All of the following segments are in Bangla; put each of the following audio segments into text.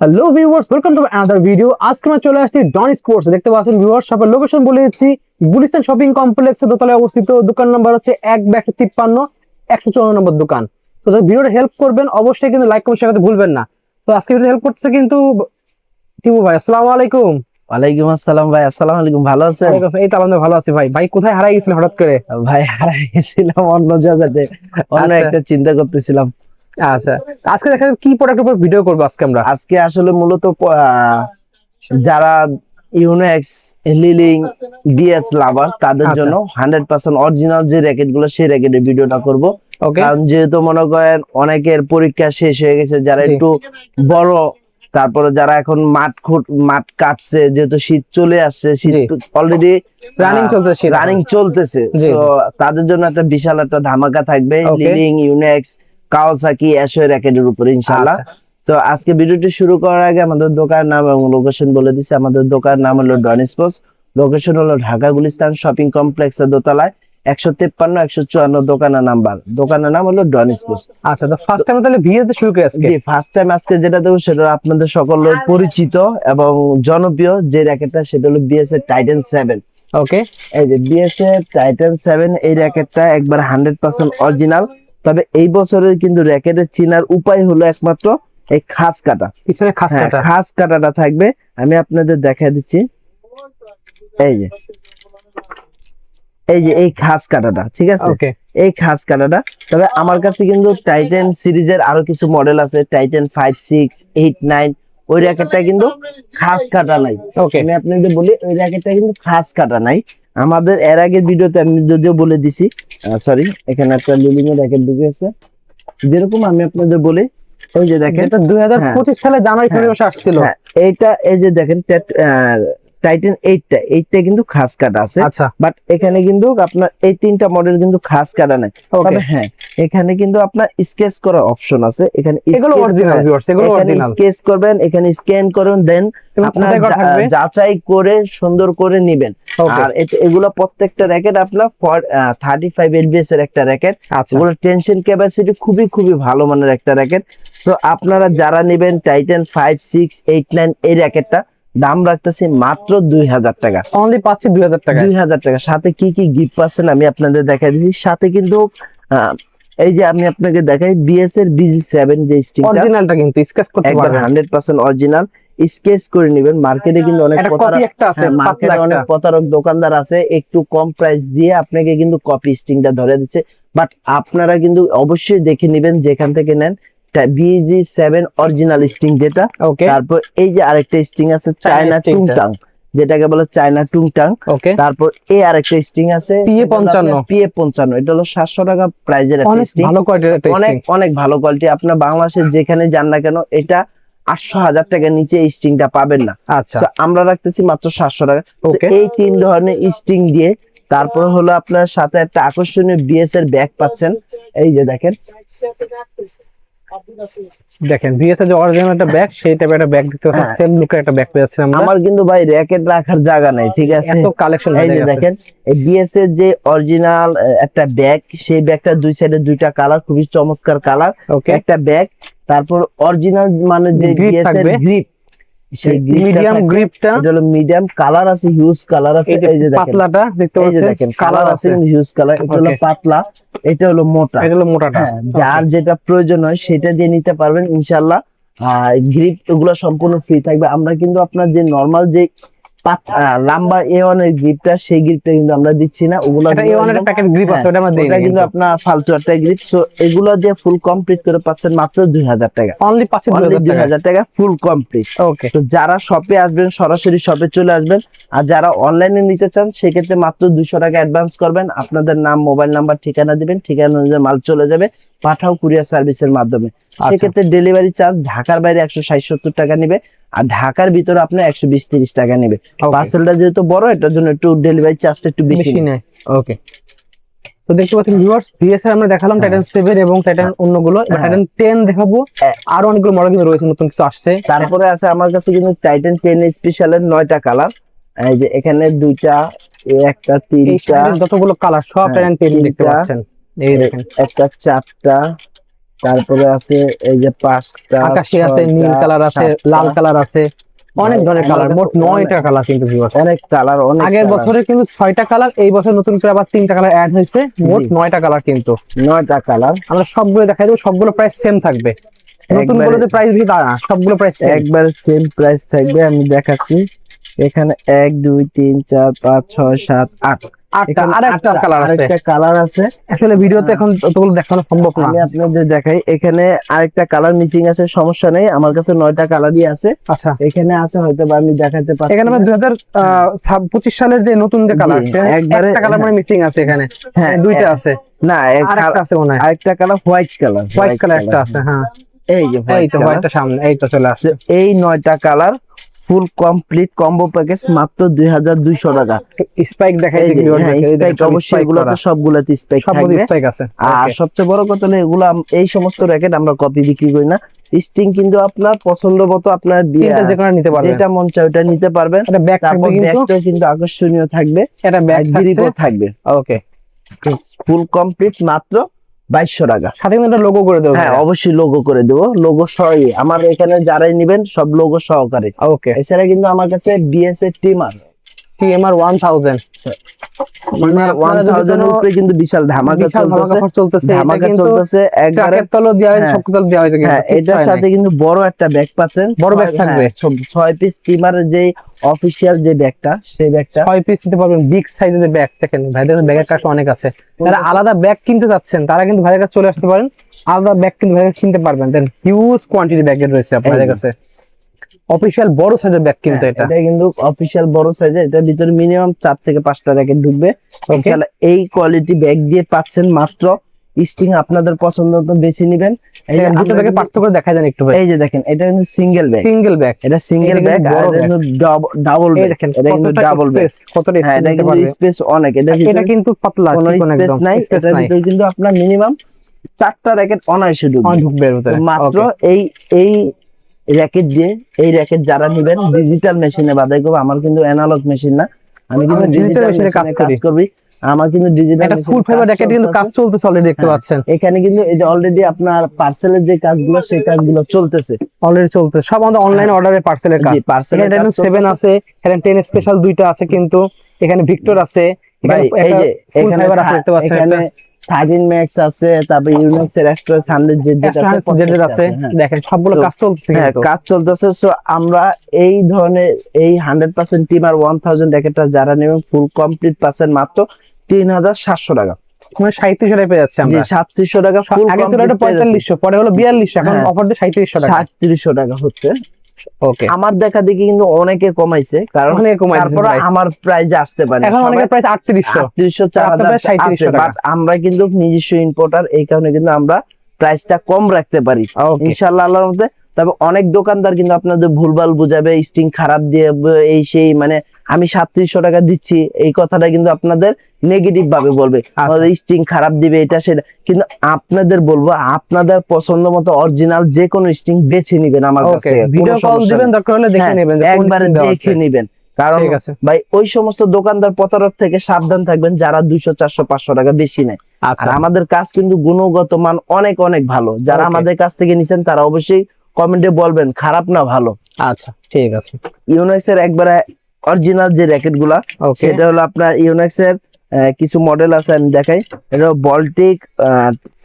Hello viewers, welcome to another video. আজকে আমরা চলে আসছি ডন স্পোর্টস। দেখতে পাচ্ছেন ভিউয়ার্স, শপের লোকেশন বলে দিচ্ছি। গুলিস্তান শপিং কমপ্লেক্সের দোতলায় অবস্থিত। দোকান নাম্বার হচ্ছে 152-154 নম্বর দোকান। তো যারা ভিডিওটা হেল্প করবেন অবশ্যই কিন্তু লাইক কমেন্ট শেয়ার করতে ভুলবেন না। তো আজকে ভিডিও হেল্প করতেছে কিন্তু টিপু ভাই। আসসালামু আলাইকুম। ওয়ালাইকুম আসসালাম ভাই। আসসালামু আলাইকুম, ভালো আছেন? এই তো আলহামদুলিল্লাহ ভালো আছি ভাই। ভাই কোথায় হারাই গেছিলেন হঠাৎ করে? ভাই হারাই গেছিলাম অন্য জায়গাতে, অন্য আচ্ছা। একটা চিন্তা করতেছিলাম। আচ্ছা, আজকে দেখেন কি প্রোডাক্টের উপর ভিডিও করবো আজকে আমরা। আজকে আসলে মূলত যারা ইউনেক্স, লিলিং, বিএস লাভার তাদের আচ্ছা। জন্য 100% অরিজিনাল যে র্যাকেট গুলো সেই র্যাকেটের ভিডিওটা করব। ওকে। কারণ যেহেতু মনে করেন অনেকের পরীক্ষা শেষ হয়ে গেছে, যারা জি। একটু বড়, তারপরে যারা এখন মাঠ কাটছে, যেহেতু শীত চলে আসছে, শীত জি। অলরেডি রানিং চলতেছে, জি, তো জি। তাদের জন্য একটা বিশাল একটা ধামাকা থাকবে Okay. লিলিং, ইউনেক্স, কাওয়াসাকি, অ্যাশো র্যাকেটের উপরে ইনশাআল্লাহ। আচ্ছা। তো আজকে ভিডিওটি শুরু করার আগে আমাদের দোকানের নাম এবং লোকেশন বলে দিচ্ছি। আমাদের দোকানের নাম হলো ডন স্পোর্টস, লোকেশন হলো ঢাকা গুলিস্তান শপিং কমপ্লেক্সের দোতলায় 153-154 দোকানের নাম্বার। দোকানের নাম হলো ডন স্পোর্টস। আচ্ছা, তো ফার্স্ট টাইম তাহলে ভিএস দিয়ে শুরু করে আজকে। জি, ফার্স্ট টাইম আজকে যেটা দেবো সেটা আপনাদের সকলের পরিচিত এবং জনপ্রিয় যে র্যাকেটটা, সেটা হলো বিএস এর টাইটান 7। ওকে। এই যে বিএস এর টাইটান 7, এই র্যাকেটটা একবার 100% অরিজিনাল। তবে এই বছরের কিন্তু র্যাকেটের চিনার উপায় হলো একমাত্র এই খাস কাটা। পিছনে খাস হ্যাঁ, কাটা। খাস কাটাটা থাকবে। আমি আপনাদের দেখাই দিচ্ছি। এই যে এই খাস কাটাটা, ঠিক আছে? ওকে। এই খাস কাটাটা। তবে আমার কাছে কিন্তু টাইটান সিরিজের আরো কিছু মডেল আছে, টাইটান 5, 6, 8, 9। ওই র্যাকেটটা কিন্তু খাস কাটা নাই। ওকে। আমি আপনাদের বলি, ওই র্যাকেটটা কিন্তু খাস কাটা নাই। আমাদের এর আগের ভিডিওতে আমি যদিও বলে দিছি, সরি, এখানে একটা লিলিং এর র্যাকেট ঢুকে আছে। যেরকম আমি আপনাদের বলি, ওই যে দেখেন, এটা 2025 সালে জানুয়ারি ফেব্রুয়ারি মাসে আসছিল। হ্যাঁ, এইটা, এই যে দেখেন টাইটান 8টা কিন্তু খাস কাটা আছে। আচ্ছা। বাট এখানে কিন্তু আপনার এই তিনটা মডেল কিন্তু খাস কাটা নাই। ওকে। তবে হ্যাঁ, এখানে কিন্তু আপনার স্কেচ করার অপশন আছে। এখানে এগুলো অরিজিনাল ভিউয়ার্স, এগুলো অরিজিনাল। স্কেচ করবেন, এখানে স্ক্যান করুন, দেন আপনার যাচাই করে সুন্দর করে নেবেন। আর এগুলো প্রত্যেকটা র্যাকেট আপনার 35 এলবিএস এর একটা র্যাকেট। আচ্ছা। এগুলো টেনশন ক্যাপাসিটি খুবই খুবই ভালো মানের একটা র্যাকেট। তো আপনারা যারা নেবেন টাইটান 5, 6, 8, 9 এই র্যাকেটটা দাম রাখতেছি মাত্র 2000 টাকা। অনলি পাচ্ছি 2000 টাকা। 2000 টাকা। সাথে কি কি গিফট পাচ্ছেন আমি আপনাদের দেখাই দিচ্ছি। সাথে কিন্তু এই যে আমি আপনাকে দেখাই, বিএস এর BG7 যে স্টিংটা, অরিজিনালটা কিন্তু স্কেচ করতে একবার পারবেন। 100% অরিজিনাল। স্কেচ করে নেবেন। মার্কেটে কিন্তু অনেক একটা কপি একটা আছে, মার্কেটে পাতলা অনেক একটা। প্রতারক দোকানদার আছে, একটু কম প্রাইস দিয়ে আপনাকে কিন্তু কপি স্টিংটা ধরে দিচ্ছে। বাট আপনারা কিন্তু অবশ্যই দেখে নেবেন যেখান থেকে নেন, BG7 অরিজিনাল স্টিং যেটা। ওকে। তারপর এই যে আরেকটা স্টিং আছে চায়না টুংটাং, যেটাকে বলে চায়না টুংটাং। ওকে। তারপর এই আরেকটা স্টিং আছে PA55, এটা হলো 700 টাকা প্রাইজের একটা স্টিং। ভালো কোয়ালিটির একটা অনেক স্টিং। অনেক ভালো কোয়ালিটি। আপনার বাংলাদেশের যেখানে যান না কেন, এটা 800,000 টাকার নিচে এই স্টিংটা পাবেন না। আচ্ছা। তো আমরা রাখতেছি মাত্র 700 টাকা। ওকে। এই তিন ধরনের স্টিং দিয়ে, তারপর হলো আপনার সাথে একটা আকর্ষণীয় বিএস এর ব্যাগ পাচ্ছেন। এই যে দেখেন, বিএস এর যে অরিজিনাল একটা ব্যাগ, সেই টাইপের একটা ব্যাগ দিতে পাচ্ছেন। সেম লুকের একটা ব্যাগ পেয়েছি আমরা। আমার কিন্তু ভাই র্যাকেট রাখার জায়গা নাই, ঠিক আছে? এত কালেকশন। এই যে দেখেন, এই বিএস এর যে অরিজিনাল একটা ব্যাগ, সেই ব্যাগটা দুই সাইডে দুইটা কালার, খুবই চমৎকার কালার। একটা ব্যাগ, তারপর অরিজিনাল মানে যে বিএস এর গ্রিপ, সেই মিডিয়াম গ্রিপটা, এটা হলো মিডিয়াম কালার আছে, হিউজ কালার আছে। এই যে দেখেন পাতলাটা দেখতে এই যে পাচ্ছেন, দেখেন কালার আছে, হিউজ কালার। এটা হলো পাতলা, এটা হলো মোটা। এটা হলো মোটাটা। যার যেটা প্রয়োজন হয় সেটা দিয়ে নিতে পারবেন ইনশাআল্লাহ। গ্রিপ এগুলো সম্পূর্ণ ফ্রি থাকবে। আমরা কিন্তু আপনার যে নরমাল যে লম্বা A1 এর গ্রিপটা, সেই গ্রিপটা কিন্তু আমরা দিচ্ছি না। ওগুলো A1 এর প্যাকেট গ্রিপ আছে, ওটা আমরা দেই না। ওটা কিন্তু আপনার ফালতু একটা গ্রিপ। সো এগুলো দিয়ে ফুল কমপ্লিট করে পাচ্ছেন মাত্র 2000 টাকা। অনলি পাচ্ছেন 2000 টাকা ফুল কমপ্লিট। ওকে। তো যারা শপে আসবেন, সরাসরি শপে চলে আসবেন। আর যারা অনলাইনে নিতে চান, সেক্ষেত্রে মাত্র 200 টাকা অ্যাডভান্স করবেন। আপনাদের নাম, মোবাইল নাম্বার, ঠিকানা দিবেন। ঠিকানা অনুযায়ী মাল চলে যাবে, পাঠাও কুরিয়ার সার্ভিসের মাধ্যমে। সেক্ষেত্রে ডেলিভারি চার্জ ঢাকার বাইরে 160-170 টাকা নিবে, আর ঢাকার ভিতরে আপনার 120-130 টাকা নিবে। পার্সেলটা যেহেতু বড়, এটার জন্য একটু ডেলিভারি চার্জটা একটু বেশি নেয়। ওকে। তো দেখতে পাচ্ছেন ভিউয়ার্স, বিএস আমরা দেখালাম টাইটান 7 এবং টাইটান অন্যগুলো। এবার টাইটান 10 দেখাবো। আরো অনেকগুলো মডেল কিন্তু রয়েছে, নতুন কিছু আসছে। তারপরে আছে আমার কাছে কিন্তু টাইটান 10 স্পেশালের 9টা কালার। এই যে এখানে দুইটা, একটা, তিনটা, যতগুলো কালার সব টাইটান 10 দেখতে পাচ্ছেন। এই দেখেন, একটা, চারটা, তারপরে আছে এই যে 5টা, আকাশি আছে, 6টা, নীল কালার আছে, 7টা, লাল কালার আছে, অনেক ভাই, ধরনের আমার কালার, কাছে মোট 9টা কালার কিন্তু ভিউয়ার্স। অনেক কালার, অনেক আগের colour। বছরে কিন্তু 6টা কালার, এই বছর নতুন করে আবার 3টা কালার অ্যাড হয়েছে, মোট জি। 9টা কালার কিন্তু। 9টা কালার আমরা সবগুলো দেখাই দেবো, সবগুলো প্রাইস সেম থাকবে, নতুন একবারে, গুলোতে প্রাইস বেশি তা না, সবগুলো প্রাইস সেম। একবারে সেম প্রাইস থাকবে। আমি দেখাচ্ছি এখানে 1 2 3 4 5 6 7 8 8টা, আরেকটা কালার আছে। আরেকটা কালার আছে। আসলে ভিডিওতে এখন অতগুলো দেখানো সম্ভব না। আমি আপনাদের দেখাই, এখানে আরেকটা কালার মিসিং আছে, সমস্যা নেই, আমার কাছে 9টা কালারই আছে। আচ্ছা, এখানে আছে, হয়তো বা আমি দেখাতে পারছি এখানে না। 2025 সালের যে নতুন যে কালার, একবারে, একটা কালার মানে মিসিং আছে এখানে, হ্যাঁ, দুইটা আছে, না আরেকটা আছে মনে হয়, আরেকটা colour white colour, white colour একটা আছে, হ্যাঁ এই যে এই হোয়াইট তো কালার। হোয়াইটটা সামনে, এই তো চলে আসছে। এই 9টা colour full complete combo package মাত্র 2200 টাকা। স্পাইক দেখাই এই যে, দিই, হ্যাঁ, স্পাইক অবশ্যই, এগুলোতে সবগুলোতে স্পাইক থাকবে। স্পাইক আছে। আর সবচেয়ে বড় কথা হলো এগুলো এই সমস্ত র্যাকেট আমরা কপি বিক্রি করি না। স্টিং কিন্তু আপনার পছন্দ মতো আপনার তিনটা যে কোনো নিতে পারবেন, যেটা মন চায় ওটা নিতে পারবেন। এটা ব্যাগ থাকবে তারপর কিন্তু, ব্যাগটাও কিন্তু আকর্ষণীয় থাকবে, এটা ব্যাগ গ্রিপও থাকবে। ওকে, ফুল কমপ্লিট মাত্র 2200 টাকা। সাথে কিন্তু লোগো করে দেবো। হ্যাঁ, অবশ্যই লোগো করে দেবো, লোগো সহ। আমার এখানে যারাই নেবেন সব লোগো সহকারে। ওকে, এছাড়া কিন্তু আমার কাছে বিএস এর টিম আছে, টিএমআর 1000, মানে আপনারা যদি 1000 কোনো উপরে কিন্তু বিশাল ধামাকা চলতেছে, ধামাকা চলতেছে একবারে। ট্রাকের তলও দেওয়া হয়েছে, হ্যাঁ, সবকিছু দেওয়া হয়েছে, হ্যাঁ, এটার সাথে কিন্তু বড় একটা ব্যাগ পাচ্ছেন, বড় ব্যাগ থাকবে, 6 পিস টিমারের যে অফিসিয়াল যে ব্যাগটা, সেই ব্যাগটা 6 পিস নিতে পারবেন। বিগ সাইজের ব্যাগ দেখেন, ভাইদের ব্যাগের কাছে অনেক আছে, যারা আলাদা ব্যাগ কিনতে যাচ্ছেন তারা কিন্তু ভাইদের কাছে চলে আসতে পারেন, আলাদা ব্যাগ কিন্তু ভাইদের কিনতে পারবেন। দেন হিউজ কোয়ান্টিটি ব্যাগের রয়েছে আপনাদের কাছে, অফিশিয়াল বড় সাইজের ব্যাগ কিন্তু এটা কিন্তু অফিসিয়াল বড় সাইজে, এটার ভিতরে মিনিমাম 4 থেকে 5টা র্যাকেট ঢুকবে। ইনশাআল্লাহ এই কোয়ালিটি ব্যাগ দিয়ে পাচ্ছেন মাত্র। স্টিং আপনাদের পছন্দ মতো বেছে নেবেন। এই যে দুটো ব্যাগের পার্থক্য দেখা যান একটু ভাই, এই যে দেখেন, এটা কিন্তু সিঙ্গেল ব্যাগ, সিঙ্গেল ব্যাগ, এটা সিঙ্গেল ব্যাগ, আর এটা কিন্তু ডাবল ব্যাগ, দেখেন এটা কিন্তু ডাবল ব্যাগ, কতটা হ্যাঁ, স্পেস এটা নিতে কিন্তু পারবে, স্পেস অনেক। এটা কিন্তু পাতলা, কোনো চিকন স্পেস একদম, নাই, স্পেস এটার নাই, ভিতরে কিন্তু আপনার মিনিমাম 4টা র্যাকেট অনায়াসে ঢুকবে। ঢুকবে এর ভিতরে। মাত্র Okay. এই র্যাকেট দিয়ে, এই র্যাকেট যারা নেবেন ডিজিটাল মেশিনে বাদাই করবো, আমার কিন্তু অ্যানালগ মেশিন না, আমি কিন্তু ডিজিটাল মেশিনে কাজ করি। আমার কিন্তু ডিজিটাল এটা ফুল ফাইবার র্যাকেট কিন্তু কাজ চলতেছে অলরেডি, দেখতে পাচ্ছেন এখানে কিন্তু এই যে অলরেডি আপনার পার্সেলের যে কাজগুলো, সেই কাজগুলো চলতেছে, অলরেডি চলতেছে সব আমাদের অনলাইন অর্ডারে পার্সেলের কাজ। পার্সেলের এখানে 7 আছে, এখানে 10 স্পেশাল দুইটা আছে, কিন্তু এখানে ভিক্টর আছে, এখানে এই যে ফুল এখানে ফাইবার আছে, দেখতে পাচ্ছেন এখানে 13 ম্যাক্স আছে, তারপর ইউনিক্স এর এক্সট্রা 100 জেড আছে, দেখেন সবগুলো কাজ চলতেছে কিন্তু। কাজ চলতেছে। সো আমরা এই ধরনের এই 100% টিমার 1000 র্যাকেটটা যারা নেবেন ফুল কমপ্লিট পাচ্ছেন মাত্র 3700 টাকা, মানে 3700 টাকা পেয়ে যাচ্ছে জি, আমরা। 3700 টাকা ফুল আগে ছিল এটা 4500, পরে হলো 4200, এখন হ্যাঁ, অফার দিয়ে 3700 টাকা, 3700 টাকা হচ্ছে। ওকে, আমার দেখা দেখি কিন্তু অনেকে কমাইছে, কারণ অনেকে কমাইছে তারপর price। আমার প্রাইজে আসতে পারে, এখন অনেকের প্রাইস 3800, 3800 4000 আছে, 3700 টাকা। বাট আমরা কিন্তু নিজস্ব ইম্পোর্টার, এই কারণে কিন্তু আমরা প্রাইসটা কম রাখতে পারি Okay. ইনশাআল্লাহ আল্লাহর মধ্যে। তবে অনেক দোকানদার কিন্তু আপনাদের ভুলভাল বুঝাবে, স্টিং খারাপ দিয়ে এই সেই, মানে আমি 3700 টাকা দিচ্ছি এই কথাটা কিন্তু আপনাদের নেগেটিভ ভাবে বলবে, স্টিং খারাপ দিবে এটা সেটা, কিন্তু আপনাদের বলবো আপনাদের পছন্দ মতো অরিজিনাল যে কোনো স্টিং বেছে নিবেন আমার কাছ থেকে, ভিডিও কল দিবেন, দরকার হলে দেখে নেবেন, একবারে দেখে নেবেন। কারণ ভাই ওই সমস্ত দোকানদার প্রতারক থেকে সাবধান থাকবেন যারা 200 400 500 টাকা বেশি নেয়। আর আমাদের কাজ কিন্তু গুণগত মান অনেক অনেক ভালো, যারা আমাদের কাছ থেকে নিছেন তারা অবশ্যই কমেন্টে বলবেন খারাপ না ভালো। আচ্ছা, ঠিক আছে। ইউনিক্স এর একবারে অরিজিনাল যে র্যাকেট গুলা, সেটা হলো আপনার ইউনিক্স এর কিছু মডেল আছে, আমি দেখাই। এটা বল্টিক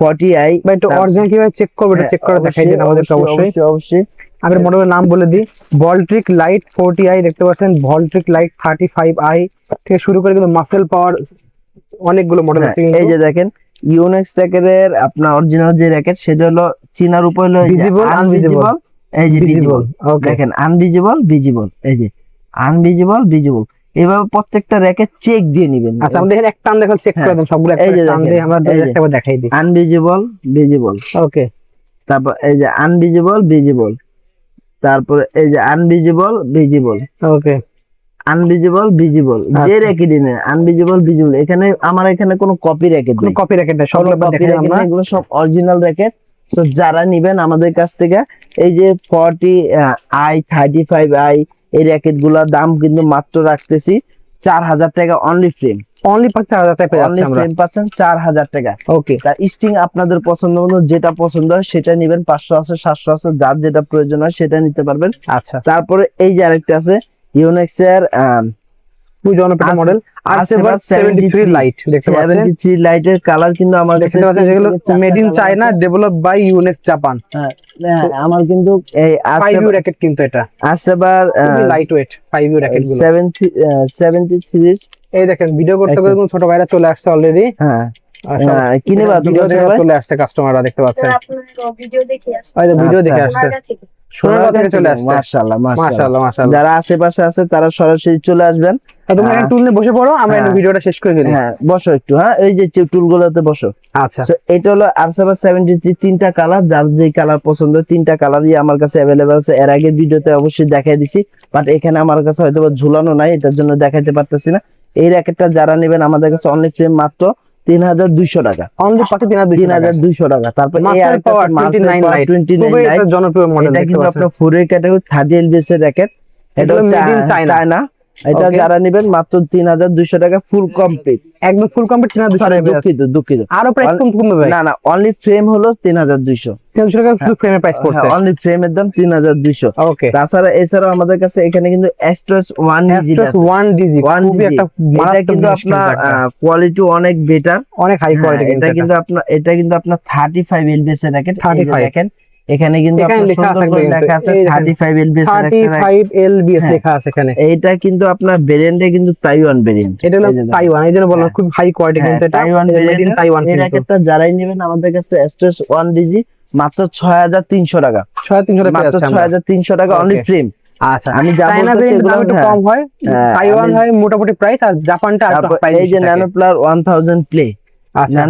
40i, ভাই একটু অরিজিনাল কিভাবে চেক করবে, এটা চেক করে দেখাই দেন আমাদেরকে অবশ্যই। অবশ্যই আমি মডেলের নাম বলে দিই, ভল্ট্রিক লাইট 40i, দেখতে পাচ্ছেন ভল্ট্রিক লাইট 35i থেকে শুরু করে কিন্তু মাসেল পাওয়ার অনেকগুলো মডেল আছে। এই যে দেখেন ইউনিক্স র্যাকেটের আপনার অরিজিনাল যে র্যাকেট, সেটা হলো চিনার উপর হলো ভিজিবল, আনভিজিবল, এই যে ভিজিবল, দেখেন আনভিজিবল, ভিজিবল, এই যে আনভিজিবল, ভিজিবল, এভাবে প্রত্যেকটা র্যাকেট চেক দিয়ে নেবেন। আচ্ছা, আমরা দেখেন একটা টান দেখো, চেক করে দেন সবগুলো একটা টান দিয়ে আমরা একবার দেখাই দিই। আনভিজিবল, ভিজিবল, ওকে, তারপর এই যে আনভিজিবল, ভিজিবল, তারপর এই যে আনভিজিবল, ভিজিবল, ওকে, আনভিজিবল, ভিজিবল, যে র্যাকেট নেন আনভিজিবল, ভিজিবল। এখানে আমার এখানে কোনো কপি র্যাকেট নেই, কপি র্যাকেট না, সবগুলো দেখাই আমরা, এগুলো সব অরিজিনাল র্যাকেট। তো যারা নেবেন আমাদের কাছ থেকে, এই যে 40i 35i এই র্যাকেট গুলা দাম কিন্তু মাত্র রাখতেছি 4000 টাকা অনলি ফ্রেম। অনলি 4000 টাকা পেয়ে অনলি যাচ্ছি আমরা। ফ্রেম পাচ্ছেন 4000 টাকা। ওকে, তা স্টিং আপনাদের পছন্দ মতো যেটা পছন্দ হয় সেটা নেবেন, 500 আছে 700 আছে, যার যেটা প্রয়োজন হয় সেটা নিতে পারবেন। আচ্ছা, তারপরে এই যে আরেকটা আছে ইউনিক্স এর খুবই জনপ্রিয় মডেল আর7 73 লাইট দেখতে পাচ্ছেন। 73 লাইটের কালার কিন্তু আমার কাছে দেখতে পাচ্ছেন যেগুলো made in China, develop by Yonex Japan. আমার কিন্তু এই 5U র‍্যাকেট কিন্তু এটা আসেবার খুবই লাইট ওয়েট 5U র‍্যাকেট গুলো। 73 এই দেখেন ভিডিও করতে করতে ছোট ভাইরা চলে আসছে অলরেডি। হ্যাঁ কিনে বা ভিডিও দেখে চলে আসছে কাস্টমাররা, দেখতে পাচ্ছেন। আপনার ভিডিও দেখে আসছে, ওই যে ভিডিও দেখে আসছে, সোনারগাঁ থেকে। সোনারগাঁ থেকে চলে আসছে। মাশাআল্লাহ মাশাআল্লাহ মাশাআল্লাহ। যারা আশেপাশে আছে তারা সরাসরি চলে আসবেন। তুমি একটা টুল নিয়ে বসে পড়ো, আমরা এই ভিডিওটা শেষ করে ফেলি। হ্যাঁ বসো একটু, হ্যাঁ এই যে টুলগুলোতে বসো। আচ্ছা, So, এটা হলো আর7 73 তিনটা কালার, যার যে কালার পছন্দ তিনটা কালারই আমার কাছে अवेलेबल আছে। এর আগের ভিডিওতে অবশ্যই দেখাই দিছি, বাট এখানে আমার কাছে হয়তো ঝুলানো নাই, এটার জন্য দেখাইতে পারতেছি না। এই র্যাকেটটা যারা নেবেন আমাদের কাছে অনলি ফ্রেম মাত্র 3200 টাকা। অনলি 3200 টাকা। টাকা। তারপর এই মাসের আরেকটা পাওয়ার 29 লাইট, খুবই একটা জনপ্রিয় মডেল। এটা কিন্তু আপনার 4A ক্যাটাগরি 30 এলবিএস এর র্যাকেট। এটা মেড ইন চায়না। এটা যারা নেবেন মাত্র 3200 টাকা ফুল কমপ্লিট, একদম ফুল কমপ্লিট 3200 টাকা। দুঃখিত আরো প্রাইস কমবে ভাই? না অনলি ফ্রেম হলো 3200 টাকা শুধু ফ্রেমের প্রাইস পড়ছে। অনলি ফ্রেমের দাম 3200। ওকে, তাছাড়া এছাড়াও আমাদের কাছে এখানে কিন্তু এক্সট্রাস 1DG আছে। 1DG খুবই একটা এটা কিন্তু আপনার কোয়ালিটি অনেক বেটার, অনেক হাই কোয়ালিটি। এটা কিন্তু আপনার 35 এলবিএস এর র্যাকেট। 35 দেখেন এখানে কিন্তু আপনার সুন্দর করে লেখা আছে 35 এলবিএস এর র্যাকেট। 35 LBS লেখা আছে এখানে। এইটা কিন্তু আপনার ভেরিয়েন্টে কিন্তু তাইওয়ান ভেরিয়েন্ট। এটা হলো তাইওয়ান, এই জন্য বললাম খুব হাই কোয়ালিটি কিন্তু এটা তাইওয়ান মেড ইন তাইওয়ান। এই র্যাকেটটা যারাই নেবেন আমাদের কাছে এক্সট্রাস 1DG মাত্র 6300 টাকা। 6300 টাকা মাত্র আছে আমরা। 6300 টাকা অনলি ফ্রেম। আচ্ছা, আমি যা চায়না বলতেছি ভেরিয়েন্ট এগুলো একটু কম হয়, তাইওয়ান হয় মোটামুটি প্রাইস, আর জাপানটা আর তারপর প্রাইস। এই যে ন্যানোপ্লার 1000 প্লে। আচ্ছা,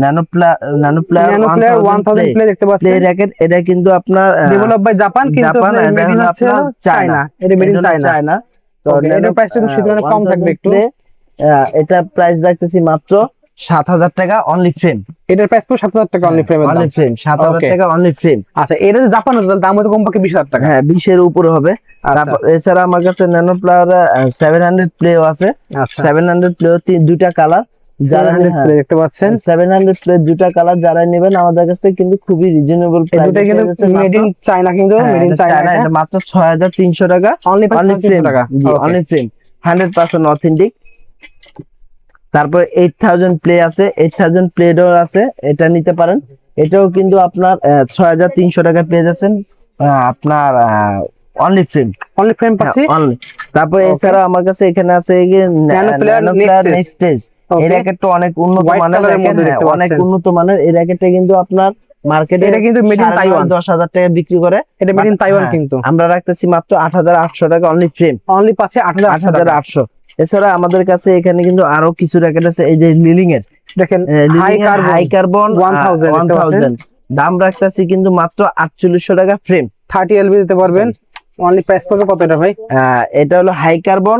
ন্যানোপ্লার 1000 প্লে দেখতে পাচ্ছেন। এই র্যাকেট এটা কিন্তু আপনার ডেভেলপ বাই জাপান, কিন্তু মেড ইন হচ্ছে চায়না। এটা মেড ইন চায়না। তো এটার প্রাইসটা একটু সেখানে কম থাকবে একটু। এটা প্রাইস রাখতেছি মাত্র 7000 টাকা অনলি ফ্রেম। এটার প্রাইস পুরো 7000 টাকা অনলি ফ্রেমের দাম। Only frame 7000 Okay. টাকা অনলি ফ্রেম। আচ্ছা, এটা যে জাপানের দাম হয়তো কমপক্ষে 20000 টাকা। হ্যাঁ 20 এর উপরে হবে। তারপর এছাড়া আমার কাছে ন্যানোপ্লার 700 প্লেও আছে। আচ্ছা, 700 প্লেও দুইটা কালার, যারা 700 প্লে দেখতে পাচ্ছেন। 700 প্লেট দুটা কালার যারা নেবেন আমাদের কাছে কিন্তু খুবই রিজনেবল এই দুটো কিন্তু মেড ইন চায়না, কিন্তু মেড ইন চায়না। এটা মাত্র 6300 টাকা অনলি অনলি ফ্রেম টাকা। Only frame 100% authentic. তারপর 8000 প্লে আছে, 8000 প্লেটও আছে, এটা নিতে পারেন। এটাও কিন্তু আপনার 6300 টাকা পেয়ে যাচ্ছেন আপনার অনলি ফ্রেম। অনলি ফ্রেম পাচ্ছি। অনলি। তারপর এছাড়া আমার কাছে এখানে আছে ন্যানোপ্লার নেক্সট স্টেজ। এই র্যাকেটটা অনেক উন্নত White মানের colour এর র্যাকেট, মধ্যে দেখতে অনেক পাচ্ছেন। উন্নত মানের। এই র্যাকেটটা কিন্তু আপনার মার্কেটে এটা কিন্তু মেড ইন তাইওয়ান। 10000 টাকা বিক্রি করে। এটা মেড ইন তাইওয়ান হ্যাঁ, কিন্তু আমরা রাখতেছি মাত্র 8800 টাকা অনলি ফ্রেম। অনলি পাচ্ছে 8800 টাকা। 8800। এছাড়া আমাদের কাছে এখানে কিন্তু আরো কিছু র্যাকেট আছে, এই যে লিলিং এর দেখেন হাই কার্বন 1000 দাম রাখতেছি কিন্তু মাত্র 4800 টাকা ফ্রেম। 30 LB দিতে পারবেন। অনলি প্রাইস পড়বে কত এটা ভাই? এটা হলো হাই কার্বন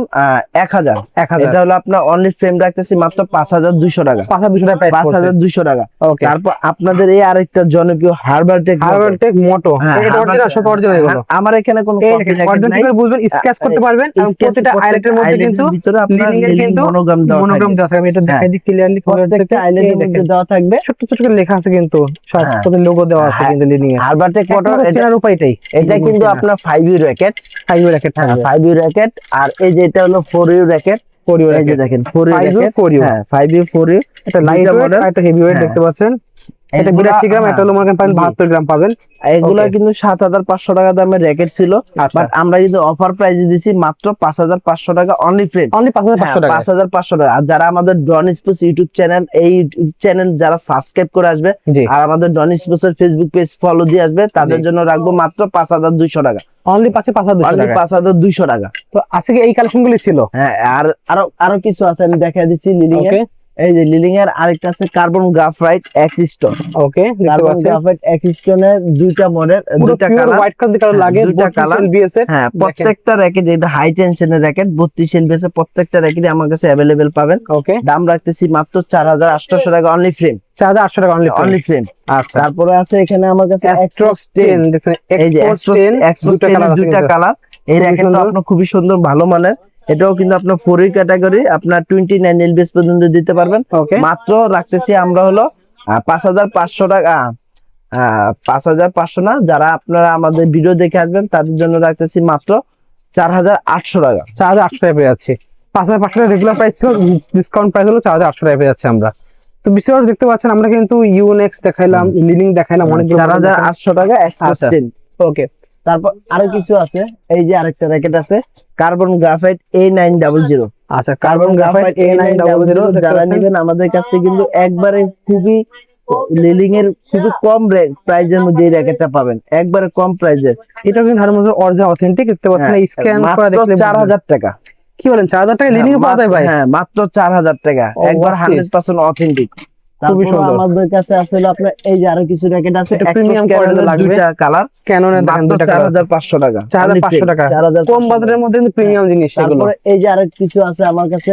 1000। 1000 এটা হলো আপনার অনলি ফ্রেম রাখতেছি মাত্র 5200 টাকা। 5200 টাকা প্রাইস পড়ছে। 5200 টাকা। ওকে, তারপর আপনাদের এই আরেকটা জনপ্রিয় হারবারটেক হারবারটেক মোটো। এটা অরিজিনাল, সব অরিজিনাল এগুলো। আমার এখানে কোনো এই কপি র্যাকেট অরিজিনাল নাই। করে বুঝবেন, স্ক্র্যাচ করতে পারবেন। এবং প্রত্যেকটা আইল্যান্ডের মধ্যে কিন্তু ভিতরে আপনার লিলিং এর কিন্তু মনোগ্রাম দেওয়া মনোগ্রাম থাকবে। দেওয়া থাকবে। এটা দেখাই দিই ক্লিয়ারলি। প্রত্যেকটা আইল্যান্ডের মধ্যে দেওয়া থাকবে, ছোট ছোট করে লেখা আছে কিন্তু, সব হ্যাঁ। সাথে লোগো দেওয়া আছে কিন্তু লিলিং এর। হারবারটেক মোটর চেনার উপায়টাই এটা কিন্তু আপনার 5U র্যাকেট। 5U র‍্যাকেট থাকবে। 5U racket. আর এই যে এটা হলো 4U র্যাকেট। 4U এই যে র‍্যাকেট। দেখেন 4U 5U র্যাকেট। 4U। হ্যাঁ 5U 4U। এটা লাইট ওয়েট আর এটা হেভি ওয়েট হ্যাঁ। দেখতে পাচ্ছেন। এটা এগুলা- 82 গ্রাম, এটা হলো মনে করেন 72 গ্রাম পাবেন। এগুলা Okay. কিন্তু 7500 টাকা দামের র্যাকেট ছিল, আচ্ছা। বাট আমরা কিন্তু অফার প্রাইসে দিছি মাত্র 5500 টাকা অনলি ফ্রেম। অনলি 5500 টাকা। 5500 টাকা। আর যারা আমাদের ডন স্পোর্টস ইউটিউব চ্যানেল, এই ইউটিউব চ্যানেল যারা সাবস্ক্রাইব করে আসবে জি, আর আমাদের ডন স্পোর্টস ফেসবুক পেজ ফলো দিয়ে আসবে, তাদের জি। জন্য রাখবো মাত্র 5200 টাকা। অনলি পাচ্ছে 5200 অনলি টাকা। 5200 টাকা। তো আজকে এই কালেকশনগুলি ছিল। হ্যাঁ আর আরো কিছু আছে, আমি দেখাই দিচ্ছি লিলিং এর। ওকে, এই যে লিলিং এর আরেকটা আছে কার্বন গ্রাফাইট এক্স স্টোন। ওকে, দেখতে কার্বন পাচ্ছেন গ্রাফাইট এক্স স্টোনের দুইটা মডেল, পুরো দুইটা পিওর কালার। হোয়াইট কালার লাগে। দুইটা 32 কালার। LBS এর। হ্যাঁ দেখেন। প্রত্যেকটা র্যাকেট, এটা হাই টেনশনের র্যাকেট, 32 এলবিএস এর প্রত্যেকটা র্যাকেটই আমার কাছে अवेलेबल পাবেন। ওকে, দাম রাখতেছি মাত্র 4800 টাকা অনলি ফ্রেম। 4800 টাকা অনলি অনলি ফ্রেম। আচ্ছা, তারপরে আছে এখানে আমার কাছে Xtrox 10 দেখছেন। এই যে Xtrox 10 Xtrox দুইটা 10 কালার আছে দুইটা কিন্তু। কালার। এই খুবই র্যাকেটটা সুন্দর। আপনার খুবই সুন্দর ভালো মানের। এটাও কিন্তু আপনার 4 ক্যাটাগরি, আপনার 29 এলবিএস পর্যন্ত দিতে পারবেন। ওকে মাত্র রাখতেছি আমরা হলো 5,500 টাকা। 5,500 না, যারা আপনারা আমাদের ভিডিও দেখে আসবেন তাদের জন্য রাখতেছি মাত্র 4,800 টাকা। 4,800 টাকা পেয়ে যাচ্ছি। 5,500 টাকা রেগুলার প্রাইস ছিল, ডিসকাউন্ট প্রাইস হলো 4,800 টাকা পেয়ে যাচ্ছে আমরা। তো বিষয়টা দেখতে পাচ্ছেন আমরা কিন্তু ইউনেক্স দেখাইলাম, লিলিং দেখাইলাম, অনেকগুলো 4,800 টাকা এক্সপ্রেস আচ্ছা। 10। ওকে তারপর আরো কিছু আছে, এই যে আরেকটা র্যাকেট আছে কার্বন গ্রাফাইট A900। আচ্ছা, কার্বন গ্রাফাইট A900 যারা নেবেন আমাদের কাছ থেকে কিন্তু একবারে খুবই লিলিং এর খুবই কম প্রাইজের মধ্যে এই র্যাকেটটা পাবেন, একবারে কম প্রাইজের। এটা কিন্তু ধর্মজোর অরিজিনাল অথেন্টিক দেখতে পাচ্ছেন, স্ক্যান করা দেখলে 4,000 টাকা। কি বলেন 4,000 টাকা লিলিং এ পাওয়া যায় ভাই? হ্যাঁ মাত্র 4,000 টাকা, একবার অস্থির। 100% অথেন্টিক। খুবই সুন্দর। আমাদের কাছে আছে হলো আপনার এই যে আরো কিছু র্যাকেট আছে এটা প্রিমিয়াম কোয়ালিটি লাগবে, দুইটা কালার, ক্যাননের দেখেন মাত্র দুইটা কালার, 4,500 টাকা। 4,500 টাকা, 4,500 কম বাজারের মধ্যে কিন্তু প্রিমিয়াম জিনিস সেগুলো। তারপরে এই যে আরেক কিছু আছে আমার কাছে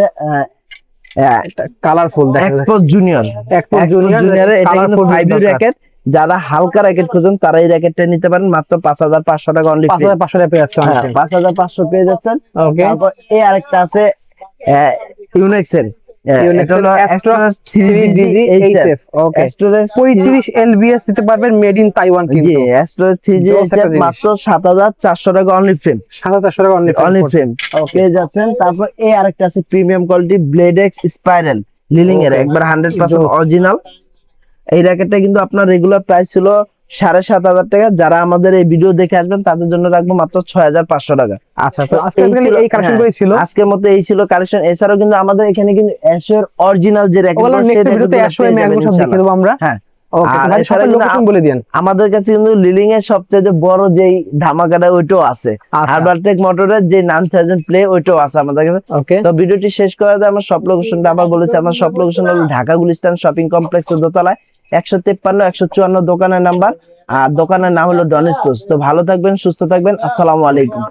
কালারফুল দেখেন, এক্সপোর্ট জুনিয়র। এক্সপোর্ট জুনিয়র এটা কিন্তু কালারফুল 5U র্যাকেট, যারা হালকা র্যাকেট খুঁজেন তারা এই র্যাকেটটা নিতে পারেন মাত্র 5,500 টাকা অনলি। 5,500 টাকা পেয়ে যাচ্ছে অনেক। 5,500 পেয়ে যাচ্ছেন। ওকে, তারপর এই আরেকটা আছে ইউনেক্সের, এটা হলো Astra Astra 3BG HF। ওকে, Astra 35 LBS দিতে পারবেন, মেড ইন তাইওয়ান জি, কিন্তু। Astra 3BG জোস একটা HF জিনিস। মাত্র 7,400 টাকা অনলি ফ্রেম। 7,400 টাকা অনলি অনলি ফ্রেম পেয়ে যাচ্ছেন। তারপর এই আরেকটা আছে premium quality blade X spiral লিলিং এর, Okay. একবার 100% জোস। অরিজিনাল। এই র্যাকেটটা কিন্তু আপনার রেগুলার প্রাইস ছিল 7,500 টাকা, যারা আমাদের এই ভিডিও দেখে আসবেন তাদের জন্য রাখবো মাত্র 6,500 টাকা। আচ্ছা, তো আজকে এই basically ছিল- এই কালেকশন হ্যাঁ, গুলোই ছিল। আজকের মতো এই ছিল কালেকশন। এছাড়াও কিন্তু আমাদের এখানে কিন্তু অ্যাশের অরিজিনাল যে র্যাকেট, ওগুলো নেক্সট ভিডিওতে অ্যাশো এম একদম সব দেখিয়ে দেবো আমরা। হ্যাঁ। ওকে, আর ভাই এছাড়া সব কিন্তু লোকেশন বলে দেন। আমাদের কাছে কিন্তু লিলিং এর সবচেয়ে বড় যেই ধামাকাটা ওইটাও আছে, আচ্ছা। হারবারটেক মোটরের যে 9000 প্লে ওইটাও আছে আমাদের কাছে। ওকে, তো ভিডিওটি শেষ করার আগে আমার সব লোকেশনটা আবার বলেছি, আমার সব লোকেশন হলো ঢাকা গুলিস্তান শপিং কমপ্লেক্সের দোতলায় 153 154 দোকানের নাম্বার, আর দোকানের নাম হলো ডন স্পোর্টস। তো ভালো থাকবেন, সুস্থ থাকবেন, আসসালামু আলাইকুম।